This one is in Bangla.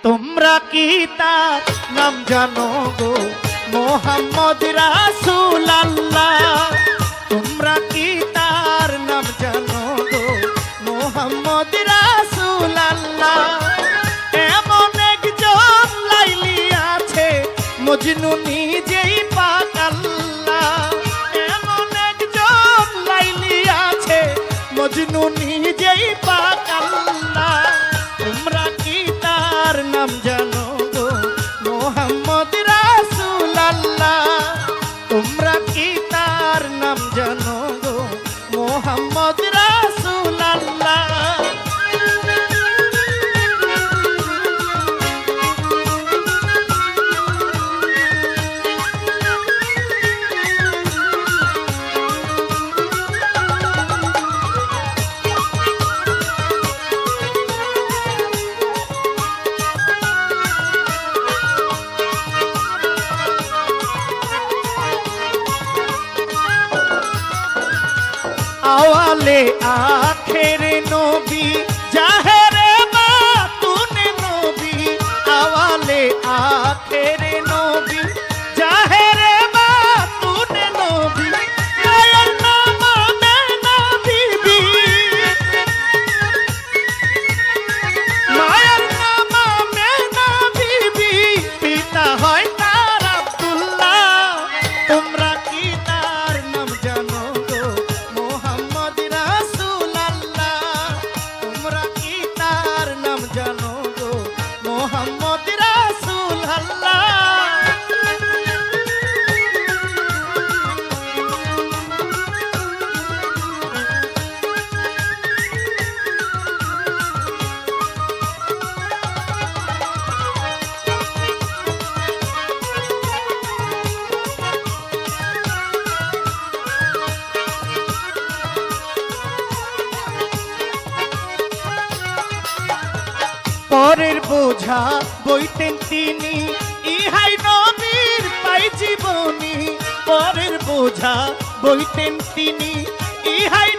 তোমরা কি তার নাম জানো গো মোহাম্মদ রাসূলুল্লাহ তোমরা কি তার নাম জানো গো মোহাম্মদ রাসূলুল্লাহ এমন একজন লাইলি আছে মজনু নিজেই পাক আল্লাহ এমন একজন লাইলি আছে মজনু নিজেই পাক আল্লাহ তোমরা কি তার নাম জানো গো মোহাম্মদ রাসূলুল্লাহ তোমরা কি তার নাম জানো গো মোহাম্মদ রাসূলুল্লাহ আওয়ালে আখেরে নবী জাহেরে বাতুনে নবী আওয়ালে আখেরে নবী জাহেরে বাতুনে নবী মায়ের নাম আমেনা বিবি মায়ের নাম আমেনা বিবি পিতা হয় তার আব্দুল্লাহ তোমরা কি তার নাম জানো গো মোহাম্মদ রাসূলুল্লাহ তোমরা কি তার নাম জানো গো মোহাম্মদ রাসূলুল্লাহ পরের বোঝা বইতেন তিনি ইহাই নবীর পাই জীবনী পরের বোঝা বইতেন তিনি ইহাই